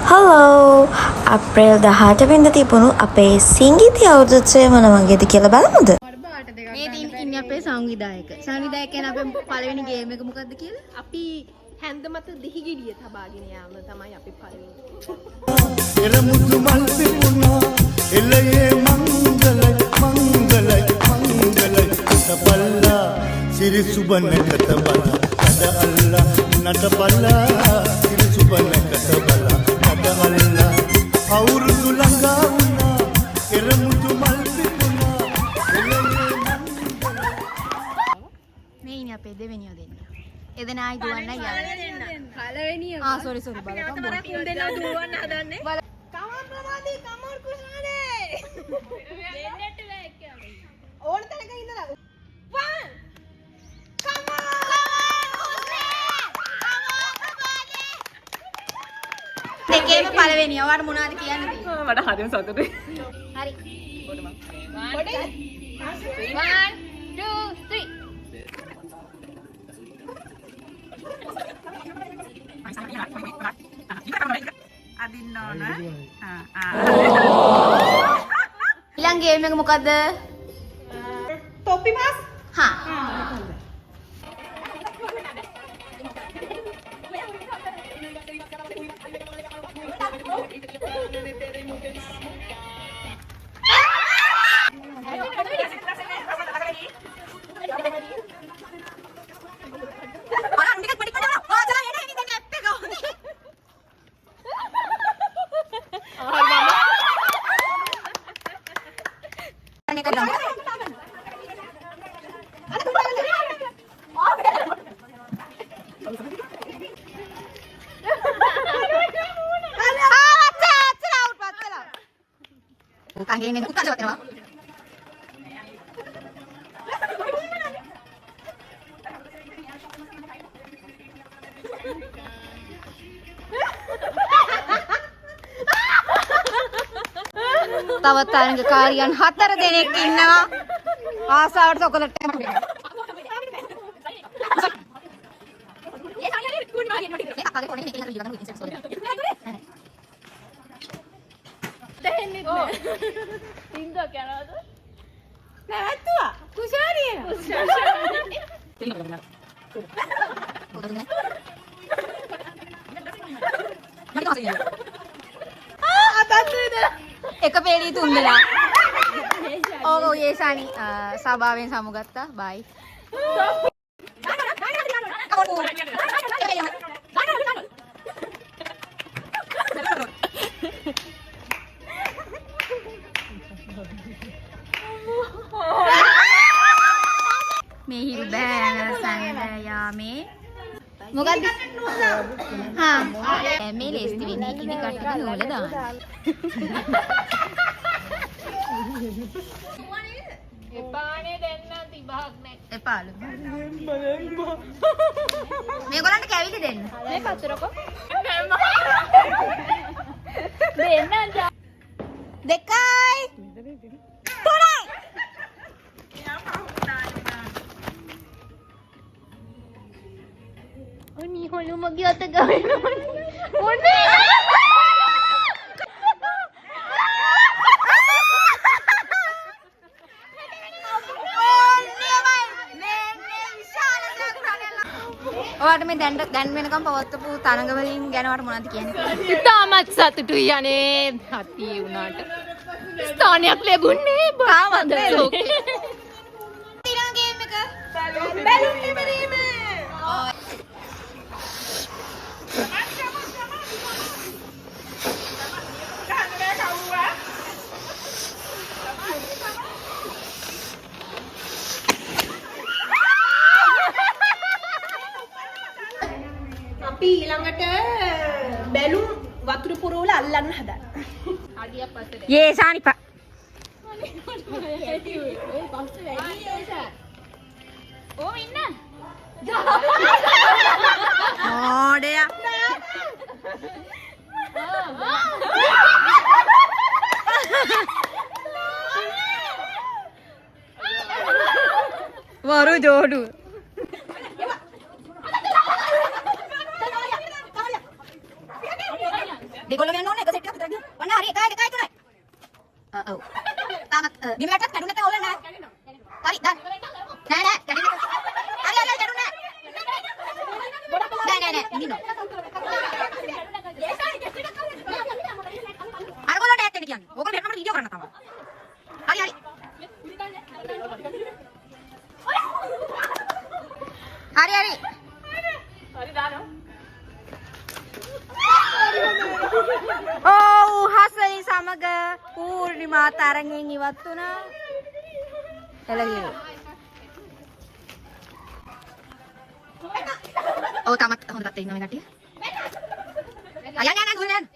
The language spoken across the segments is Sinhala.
හලෝ අප්‍රේල් 18 වෙනිදා තිබුණු අපේ සංගීතය අවුරුද්දේ මොන වගේද කියලා බලමුද? මේ ඉන්නේ අපේ සංවිධායක. සංවිධායකයන් අපේ පළවෙනි ගේම් එක මොකද්ද කියලා? අපි හැන්ද මත දිහිගිරිය තබාගෙන යාම තමයි අපි පළවෙනි. එරමුතු මල් පෙපුණා එළයේ මංගලයි මංගලයි මංගලයි කතපල්ලා සිරි සුබන කතබලා අද අල්ලා නටපල්ලා සිරි සුබන කතබලා අද අල්ලා අවුරුදු ළඟා වුණා එරමුතු මල් පෙපුණා එළයේ මංගලයි මේ ඉන්නේ අපේ දෙවෙනියෝ දෙන්නා. එදෙනායි දුවන්නයි යන්නේ. පළවෙනිය. සෝරි බලපන්. තුන් දෙනා දුවන්න හදන්නේ. කමල් ප්‍රමාදී කමල් කුෂානේ. දෙන්නට බෑ කියන්නේ. ඕන තැනක ඉඳලා. 1 දෙකේම පළවෙනිය. ඔයාලට මොනවද කියන්න තියෙන්නේ? මට හරියම සතුටුයි. හරි. පොඩි. 1 2 3 අදින්න ඕන. ඊළඟ ගේම් එක මොකද්ද? තොප්පි මාස්. හා. Kangin buka coba terima. තවත් තරඟකාරියන් 4 දෙනෙක් ඉන්නවා. ආසාවට චොකලට් එකක් දෙන්න. තින්දා කනවද? නැවතුවා. කුෂාරිය. එක පෙළී 3 දෙනා. ඔව් යේසානි සභාවෙන් සමුගත්තා. බයි. මේ හිල් බෑ යන සංගය යාමේ මොකද්ද? හා මේ ලේස්ති වෙන්නේ ඉදි කට්ටක නූල දාන්න. එපානේ දෙන්න තිබහක් නැහැ. එපාලු. මේගොල්ලන්ට කැවිලි දෙන්න. මේ පතරකෝ. දෙන්න ජා. 2යි 3යි ඔනි හොලු මගේ අත ගහන ඕනේ. ඔයාලට මේ දැන් වෙනකම් පවත්වපු තරඟ වලින් ගැන ඔයාලට මොනවද කියන්නේ? ඉතාමත් සතුටුයි අනේ හති වුණාට. ස්ථානයක් ලැබුණේ තාමත් ලෝකේ. ඊළඟ ගේම් එක බැලුම් ඉමරීම. අපි ඊළඟට බැලුම් වතුර පුරවල අල්ලන්න හදන්න. හදියක් පස්සේ දැන්. යේසානි ඕ ඉන්න. ඕඩයා වරු ජෝඩු දෙකොල්ල වෙන ඉන්නවා. අරගොල්ලන්ට ඇත්තට කියන්නේ. ඕගොල්ලෝ මෙහෙම වීඩියෝ කරන්න තමයි. හරි හරි. හරි හරි. හරි දානවා. ඔව් හසලි සමග පූර්ණිමා තරගෙන් ඉවත් වුණා. එළගිලි. ඔව් තමත් හොඳ පැත්තේ ඉන්නවා මේ කට්ටිය. යන්න දුන්න යන්න.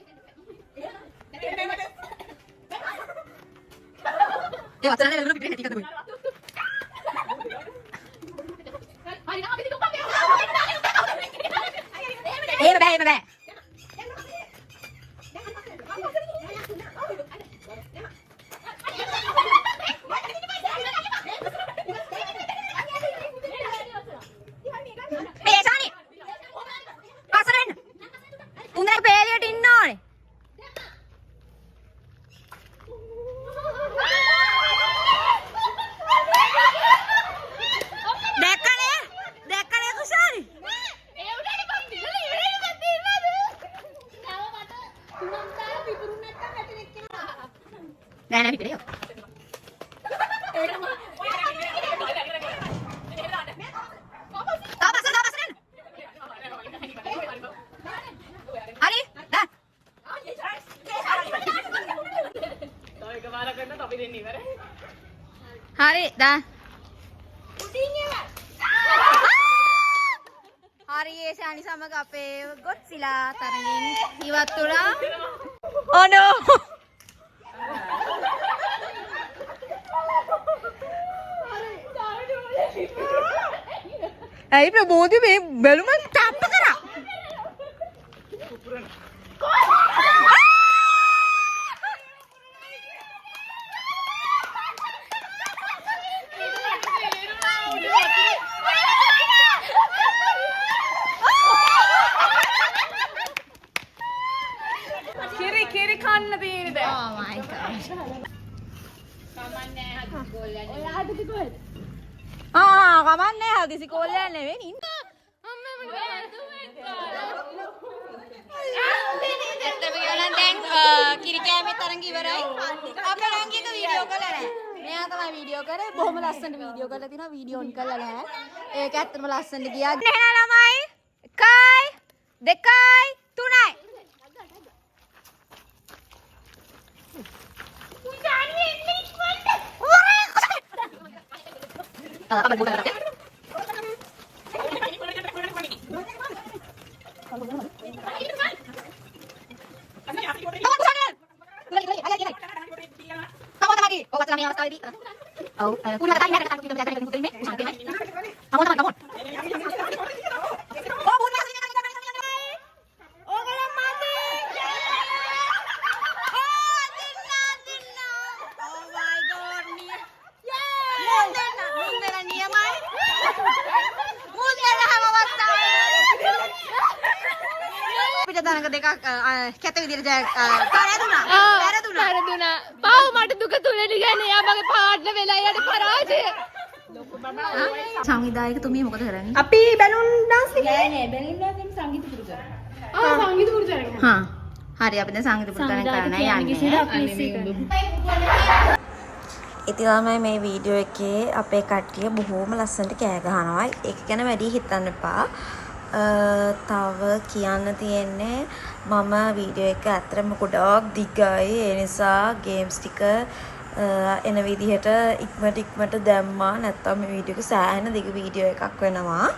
ඒ වතරනේ ලැබුණ පිටේ ටිකද වෙයි. එහෙම බෑ එහෙම බෑ. Nè nè bị đấy. Ari, dah. Hari, dah. Hari ये शानी समग आपे Godzilla तरंगिन इवत तुरा. Oh no. ඇයි ප්‍රබෝධි මේ බැලුම ටප් කරා කිරි කන්න තියෙන්නේ දැන්. Oh my gosh. කමන්නේ හදි ගෝල් යන්නේ. ඔය හදි කොහෙද? කමන්නේ හදිසි කෝල්ලයක් නෙවෙයි ඉන්න. දැන් කිරි කෑමේ තරංග ඉවරයි. අපේ රංගික වීඩියෝ කළා නෑ. මෙයා තමයි වීඩියෝ කරේ. බොහොම ලස්සනට වීඩියෝ කරලා තිනවා. වීඩියෝ ඔන් කරලා නෑ. ඒක ඇත්තටම ලස්සනට ගියා. එහෙනම් ළමයි 1 2 3යි. apa bukan ada? තනක දෙකක් කැත විදියට පෙරදුනා. පාව මට දුක තුලට ගන්නේ. යා මගේ පාර්ට්නර් වෙලා යට පරාජය. සංවිධායකතුමිය මොකද කරන්නේ? අපි බැලුන් ඩාන්ස් එක නෑ බැලුන් ඩාන්ස් එක සංගීත පුරු කරා. සංගීත පුරු කරා. හා. හරි අපි දැන් සංගීත පුරු කරන්න යන්නේ. ඉතින් ළමයි මේ වීඩියෝ එකේ අපේ කට්ටිය බොහොම ලස්සනට කෑ ගහනවා. ඒක ගැන වැඩි හිතන්න එපා. තව කියන්න තියෙන්නේ මම වීඩියෝ එක ඇත්තටම ගොඩාක් දිගයි. ඒ නිසා ගේම්ස් ටික එන විදිහට ඉක්මනට දැම්මා. නැත්තම් මේ වීඩියෝ එක සෑහෙන දිග වීඩියෝ එකක් වෙනවා.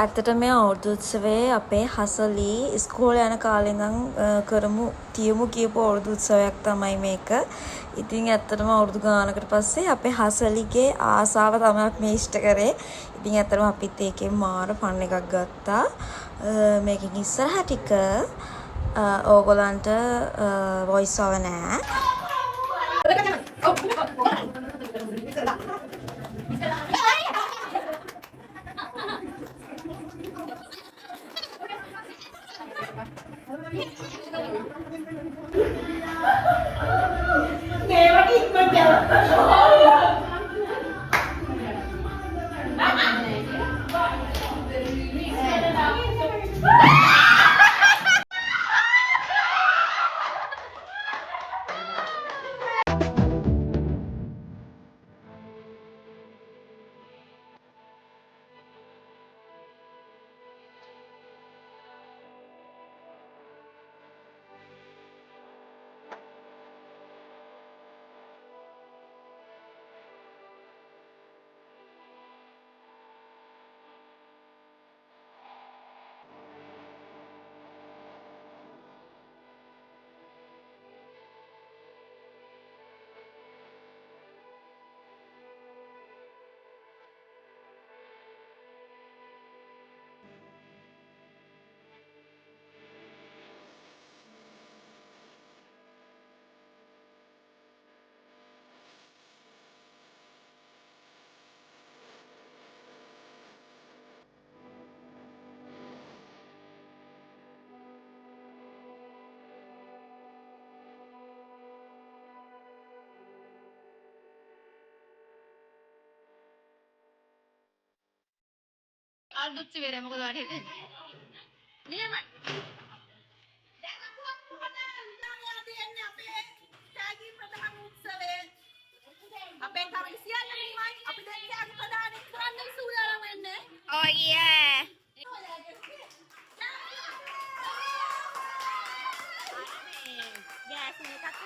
ඇත්තට මේ අවුරුදු උත්සවයේ අපේ හසලී ඉස්කෝලේ යන කාලේ ඉඳන් කරමු තියමු කියපු අවුරුදු උත්සවයක් තමයි මේක. ඉතින් ඇත්තටම අවුරුදු ගානකට පස්සේ අපේ හසලිගේ ආසාව තමයි මේ ඉෂ්ට කරේ. ඉතින් ඇත්තටම අපිත් ඒකෙන් මාර ෆන් එකක් ගත්තා. මේකෙන් ඉස්සරහ ටික ඕගොල්ලන්ට වොයිස් ඕවර් නෑ. අල්දුච්චි වෙරේ මොකද වැඩ හිටින්නේ? නියමයි. දැන් අපේ ත්‍යාගී ප්‍රධාන උත්සවයේ අපේ තරග සියල්ලම අපි දැන් ත්‍යාග ප්‍රධාන කරන්න සූදානම් වෙන්නේ. Oh yeah. Yes, මේකත්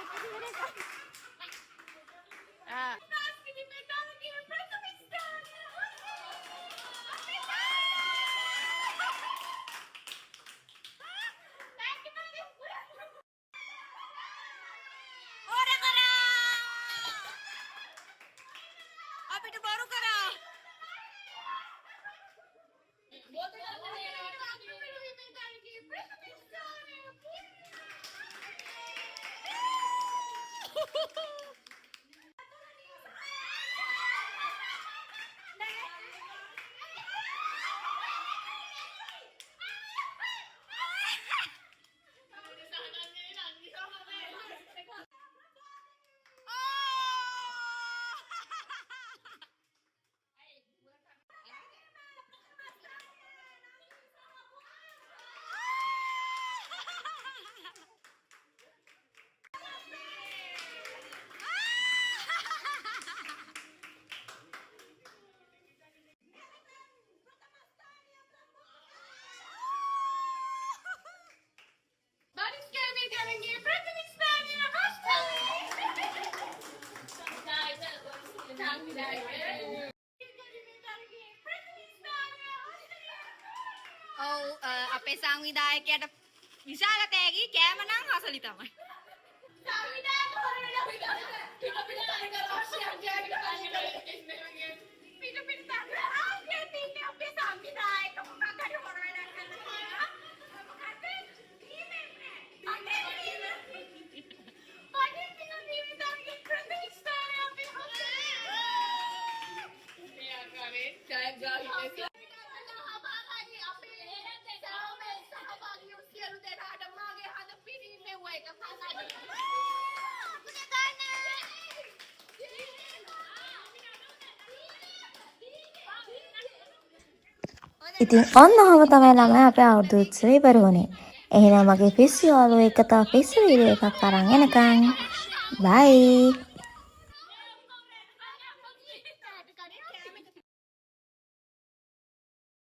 අපේ සංවිධායකයට විශාල තෑගි කෑම නම් හසලි තමයි. ඉතින් ඔන්න ඔහම තමයි ළමයි අපේ අවුරුදු උත්සවය ඉවර වුණේ. එහෙනම් මගේ පිස්සු යාළුවෝ එක තව පිස්සු වීඩියෝ එකක් අරන් එනකන්. බයි.